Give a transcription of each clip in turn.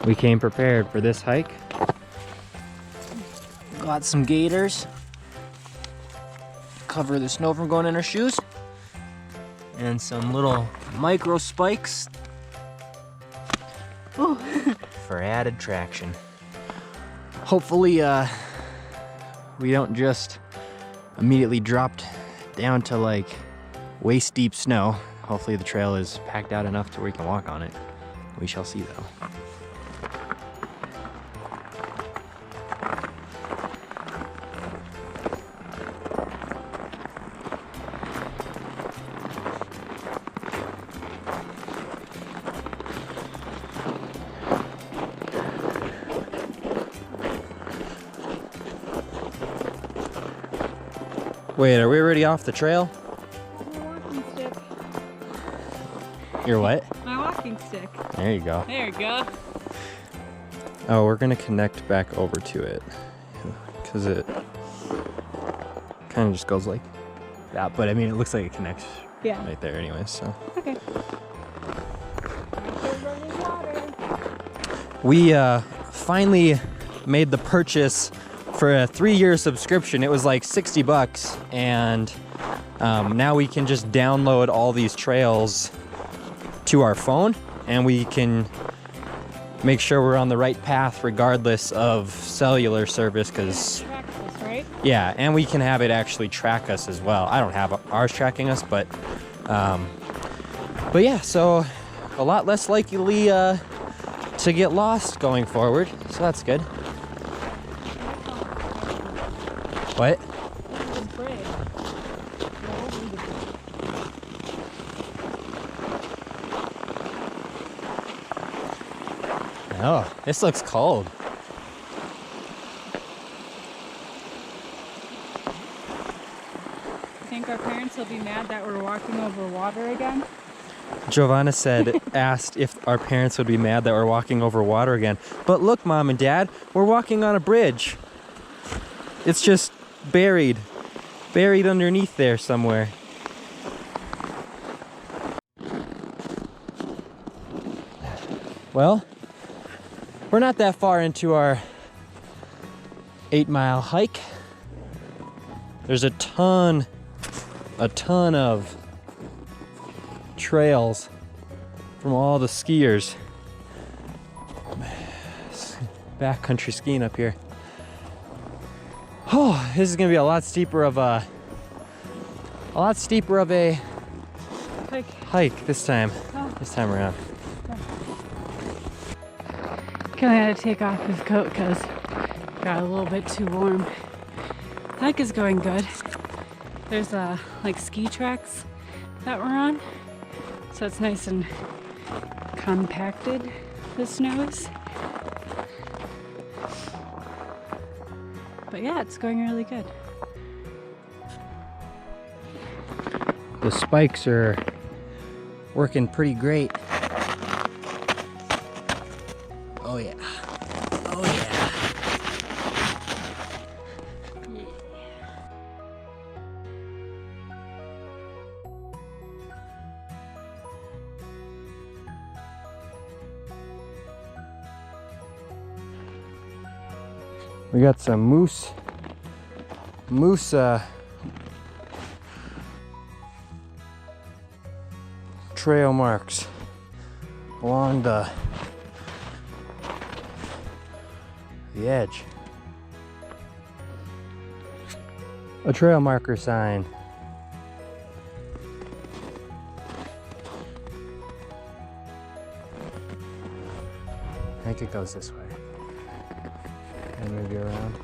We came prepared for this hike. Got some gaiters. Cover the snow from going in our shoes. And some little micro spikes. Ooh. For added traction. Hopefully we don't just immediately drop down to like waist deep snow. Hopefully the trail is packed out enough to where we can walk on it. We shall see though. Wait, are we already off the trail? My walking stick. Your what? My walking stick. There you go. There you go. Oh, we're gonna connect back over to it because it kind of just goes like that. But I mean, it looks like it connects right there anyway, so. Okay. We finally made the purchase for a 3-year subscription. It was like 60 bucks, and now we can just download all these trails to our phone, and we can make sure we're on the right path regardless of cellular service, because right? Yeah, and we can have it actually track us as well. I don't have ours tracking us, but yeah, so a lot less likely to get lost going forward, so that's good. What? Oh, this looks cold. I think our parents will be mad that we're walking over water again. Giovanna asked if our parents would be mad that we're walking over water again. But look, Mom and Dad, we're walking on a bridge. It's just buried underneath there somewhere. Well, we're not that far into our 8-mile hike. There's a ton of trails from all the skiers. Backcountry skiing up here. Oh, this is gonna be a lot steeper of a hike this time. This time around. Kelly had to take off his coat because it got a little bit too warm. The hike is going good. There's like ski tracks that we're on, so it's nice and compacted, the snow is. But yeah, it's going really good. The spikes are working pretty great. Oh yeah. Oh yeah. We got some moose trail marks along the edge. A trail marker sign. I think it goes this way. And move you around.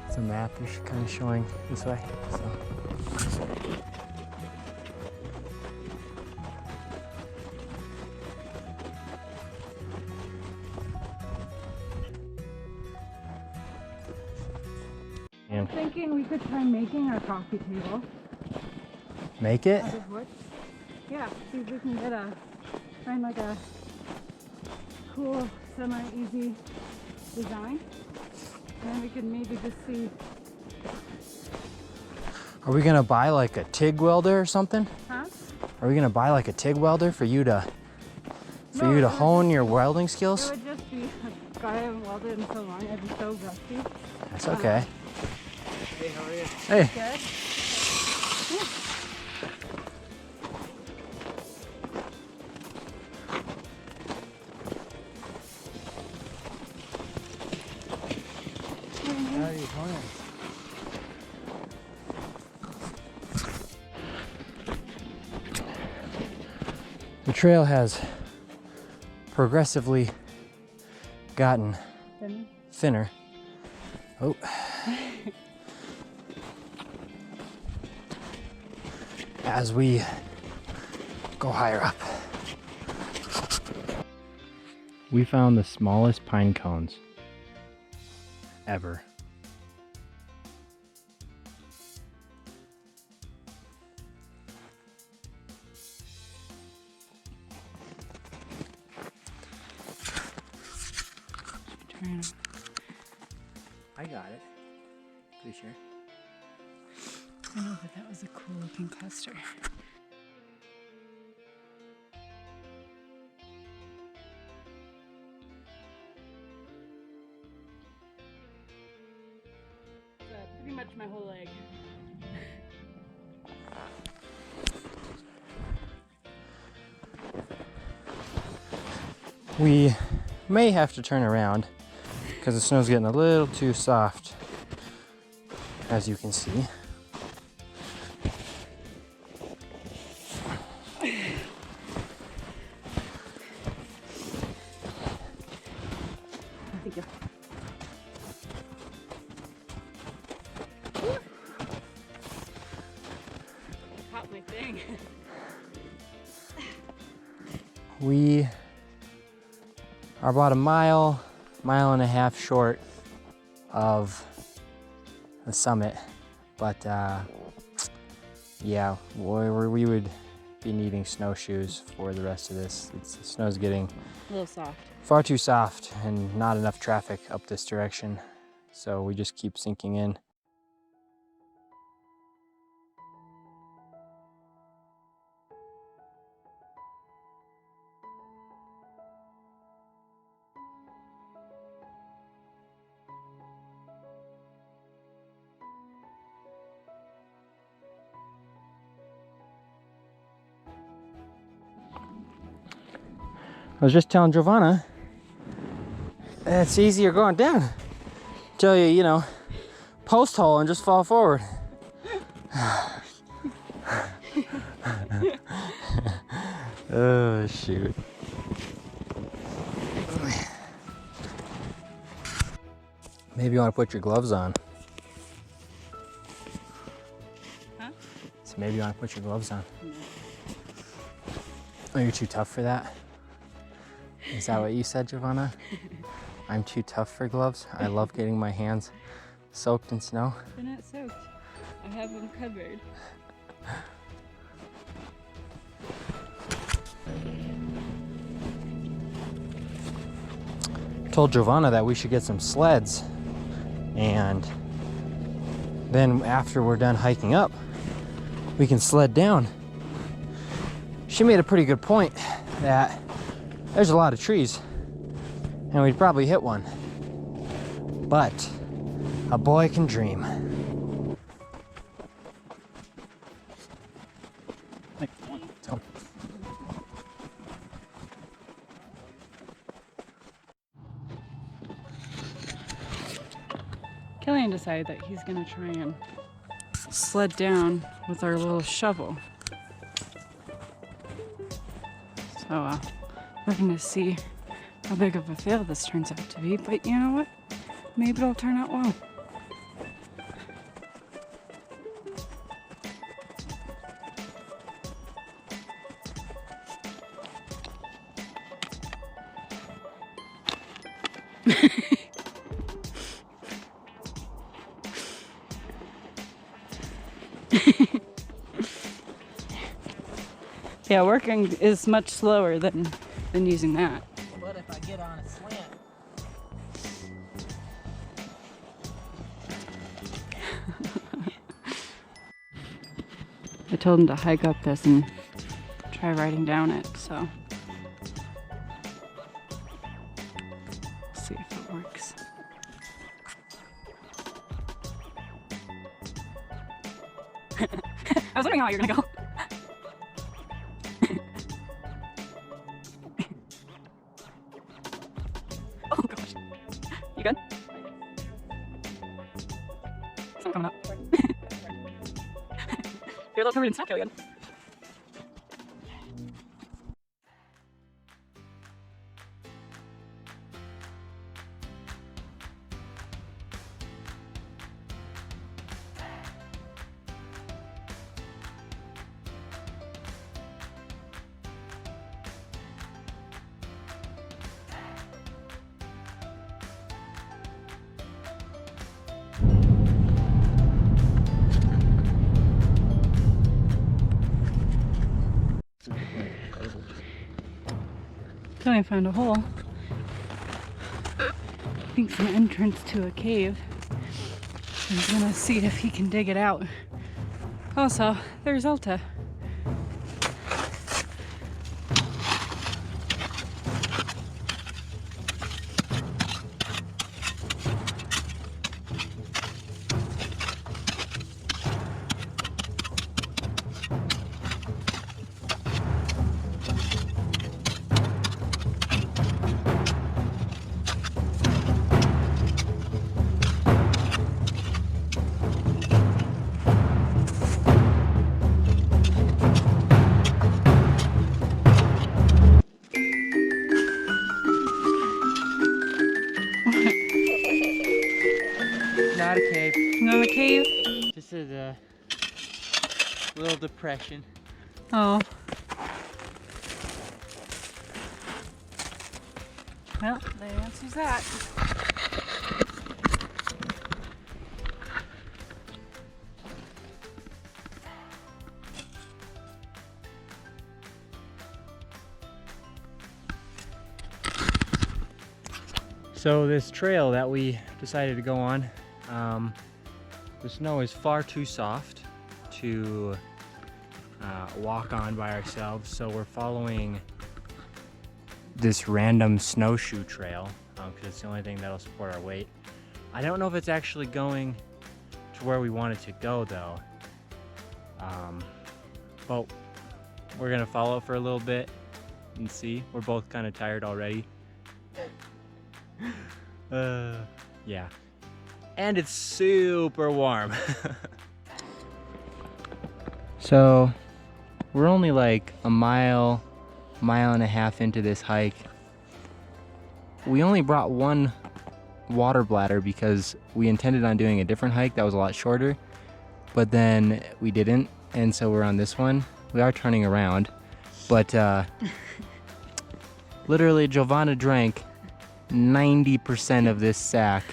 It's a map you're kind of showing this way. So. I'm thinking we could try making our coffee table. Make it? Out of wood. Yeah, see if we can find like a cool, semi-easy design. And then we could maybe just see. Are we gonna buy like a TIG welder or something? Huh? Are we gonna buy like a TIG welder for you to hone your welding skills? It would just be, God, I haven't welded in so long, I'd be so rusty. That's okay. Hey, how are you? Hey. Good? How are you doing? The trail has progressively gotten thinner. Oh. As we go higher up. We found the smallest pine cones ever. I got it. Pretty sure. I know, but that was a cool looking cluster. Pretty much my whole leg. We may have to turn around because the snow's getting a little too soft, as you can see. Caught my thing. We are about a mile and a half short of the summit, but yeah, we would be needing snowshoes for the rest of this. The snow's getting A little soft. far too soft and not enough traffic up this direction, so we just keep sinking in. I was just telling Giovanna, it's easier going down. Tell you, you know, post hole and just fall forward. Oh, shoot. Maybe you want to put your gloves on. Huh? So maybe you want to put your gloves on. No. Oh, you're too tough for that? Is that what you said, Giovanna? I'm too tough for gloves. I love getting my hands soaked in snow. They're not soaked. I have them covered. Told Giovanna that we should get some sleds, and then after we're done hiking up, we can sled down. She made a pretty good point that there's a lot of trees and we'd probably hit one, but a boy can dream. Killian decided that he's gonna try and sled down with our little shovel. So we're gonna see how big of a fail this turns out to be, but you know what? Maybe it'll turn out well. Yeah, working is much slower than using that. What if I get on a slant? I told him to hike up this and try writing down it, so. See if it works. I was wondering how you're gonna go. Oh gosh. You good? Something coming up. You're a little covered in snow, Killian. Killian found a hole. I think it's an entrance to a cave. He's gonna see if he can dig it out. Also, there's Alta. Not a cave. Not a cave? This is a little depression. Oh. Well, that answers that. So this trail that we decided to go on, the snow is far too soft to walk on by ourselves, so we're following this random snowshoe trail because it's the only thing that'll support our weight. I don't know if it's actually going to where we want it to go though, but we're gonna follow it for a little bit and see. We're both kind of tired already. Yeah. And it's super warm. So we're only like a mile and a half into this hike. We only brought one water bladder because we intended on doing a different hike that was a lot shorter, but then we didn't, and so we're on this one. We are turning around, but literally Giovanna drank 90% of this sack,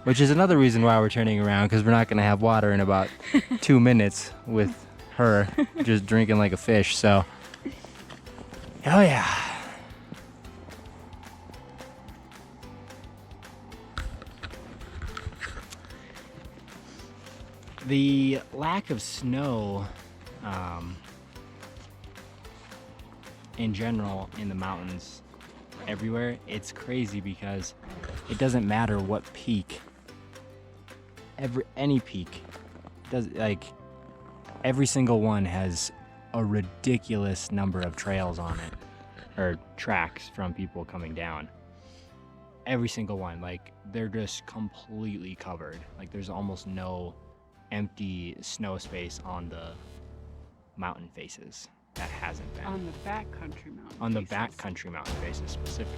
which is another reason why we're turning around, because we're not going to have water in about 2 minutes with her just drinking like a fish. So, oh yeah. The lack of snow in general in the mountains everywhere, it's crazy because it doesn't matter what peak, any peak does, like every single one has a ridiculous number of trails on it, or tracks from people coming down. Every single one, like they're just completely covered. Like there's almost no empty snow space on the mountain faces. That hasn't been. On the backcountry mountain. On the backcountry mountain faces specifically.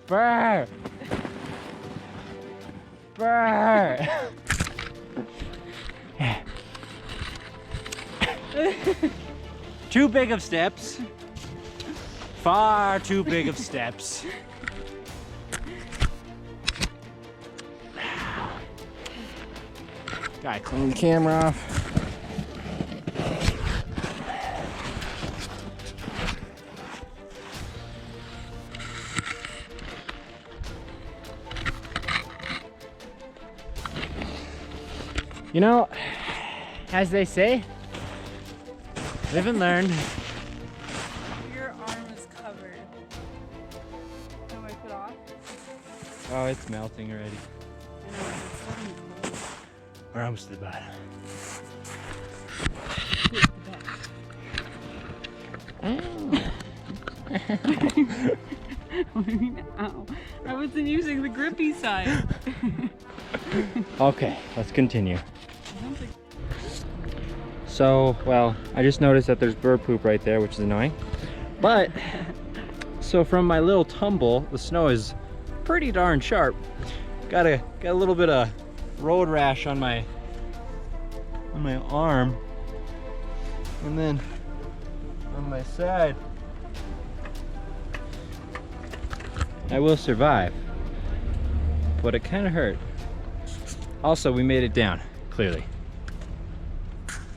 Brr! Brr! Too big of steps. Far too big of steps. Gotta clean the camera off. You know, as they say, live and learn. Your arm is covered. Can I wipe it off? Oh, it's melting already. I know, it's starting to cold. We're almost to the bottom. Here's the bed. What do you mean, ow? I wasn't using the grippy side. Okay, let's continue. I don't think So, well, I just noticed that there's bird poop right there, which is annoying. But, so from my little tumble, the snow is pretty darn sharp. Got a little bit of road rash on my arm. And then on my side. I will survive, but it kind of hurt. Also, we made it down, clearly.